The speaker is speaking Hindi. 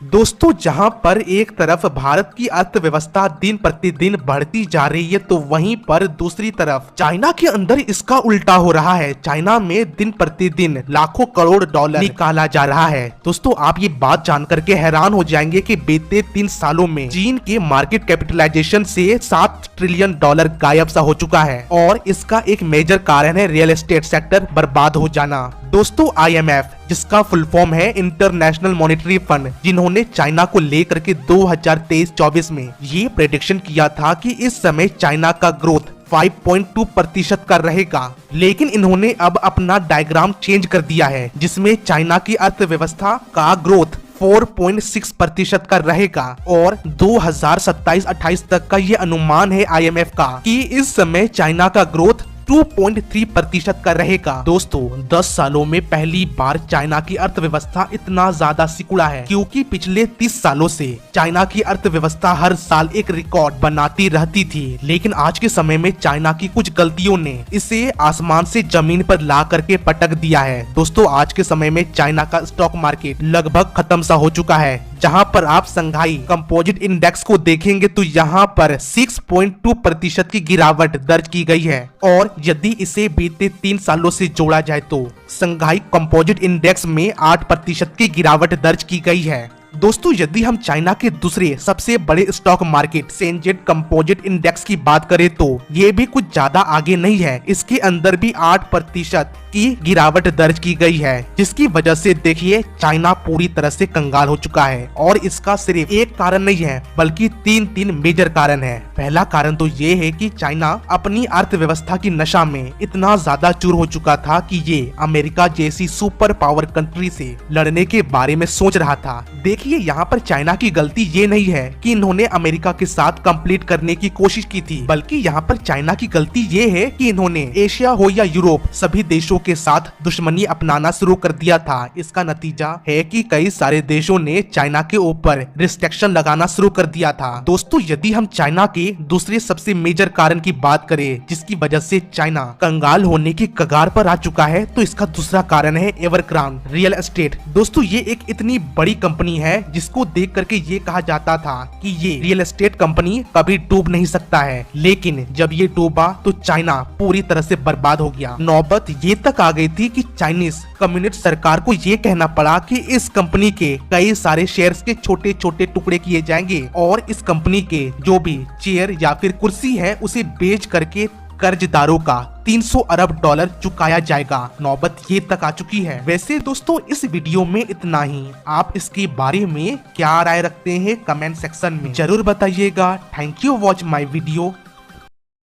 दोस्तों, जहां पर एक तरफ भारत की अर्थव्यवस्था दिन प्रतिदिन बढ़ती जा रही है, तो वहीं पर दूसरी तरफ चाइना के अंदर इसका उल्टा हो रहा है। चाइना में दिन प्रतिदिन लाखों करोड़ डॉलर निकाला जा रहा है। दोस्तों, आप ये बात जानकर के हैरान हो जाएंगे कि बीते 3 सालों में चीन के मार्केट कैपिटलाइजेशन से 7 ट्रिलियन डॉलर गायब सा हो चुका है और इसका एक मेजर कारण है रियल एस्टेट सेक्टर बर्बाद हो जाना। दोस्तों, IMF, जिसका फुल फॉर्म है इंटरनेशनल मॉनेटरी फंड, जिन्होंने चाइना को लेकर के 2023-24 में ये प्रेडिक्शन किया था कि इस समय चाइना का ग्रोथ 5.2% का रहेगा, लेकिन इन्होंने अब अपना डायग्राम चेंज कर दिया है, जिसमें चाइना की अर्थव्यवस्था का ग्रोथ 4.6% का रहेगा और 2027-28 तक का ये अनुमान है IMF का कि इस समय चाइना का ग्रोथ 2.3% का रहेगा। दोस्तों, 10 सालों में पहली बार चाइना की अर्थव्यवस्था इतना ज्यादा सिकुड़ा है, क्योंकि पिछले 30 सालों से चाइना की अर्थव्यवस्था हर साल एक रिकॉर्ड बनाती रहती थी, लेकिन आज के समय में चाइना की कुछ गलतियों ने इसे आसमान से जमीन पर ला करके पटक दिया है। दोस्तों, आज के समय में चाइना का स्टॉक मार्केट लगभग खत्म सा हो चुका है। जहां पर आप संघाई कंपोजिट इंडेक्स को देखेंगे तो यहां पर 6.2% की गिरावट दर्ज की गई है और यदि इसे बीते 3 सालों से जोड़ा जाए तो संघाई कंपोजिट इंडेक्स में 8% की गिरावट दर्ज की गई है। दोस्तों, यदि हम चाइना के दूसरे सबसे बड़े stock market Shenzhen composite index की बात करें तो ये भी कुछ ज्यादा आगे नहीं है। इसके अंदर भी 8% की गिरावट दर्ज की गई है, जिसकी वजह से देखिए चाइना पूरी तरह से कंगाल हो चुका है। और इसका सिर्फ एक कारण नहीं है, बल्कि 3 मेजर कारण है। पहला कारण तो ये है कि चाइना अपनी अर्थव्यवस्था की नशा में इतना ज्यादा चूर हो चुका था कि ये अमेरिका जैसी सुपर पावर कंट्री से लड़ने के बारे में सोच रहा था। देखिए, यहाँ पर चाइना की गलती ये नहीं है कि इन्होंने अमेरिका के साथ कंप्लीट करने की कोशिश की थी, बल्कि यहाँ पर चाइना की गलती ये है कि इन्होंने एशिया हो या यूरोप सभी देशों के साथ दुश्मनी अपनाना शुरू कर दिया था। इसका नतीजा है कि कई सारे देशों ने चाइना के ऊपर रिस्ट्रिक्शन लगाना शुरू कर दिया था। दोस्तों, यदि हम चाइना के दूसरे सबसे मेजर कारण की बात करें जिसकी वजह से चाइना कंगाल होने की कगार पर आ चुका है, तो इसका दूसरा कारण है एवरग्रांड रियल एस्टेट। दोस्तों, ये एक इतनी बड़ी कंपनी है जिसको देख करके ये कहा जाता था कि ये रियल एस्टेट कंपनी कभी डूब नहीं सकता है, लेकिन जब ये डूबा तो चाइना पूरी तरह से बर्बाद हो गया। नौबत ये तक आ गई थी कि चाइनीज कम्युनिस्ट सरकार को ये कहना पड़ा कि इस कंपनी के कई सारे शेयर्स के छोटे छोटे टुकड़े किए जाएंगे और इस कंपनी के जो भी चेयर या फिर कुर्सी है उसे बेच करके कर्जदारों का 300 अरब डॉलर चुकाया जाएगा। नौबत ये तक आ चुकी है। वैसे दोस्तों, इस वीडियो में इतना ही। आप इसके बारे में क्या राय रखते हैं कमेंट सेक्शन में जरूर बताइएगा। Thank you watch my video.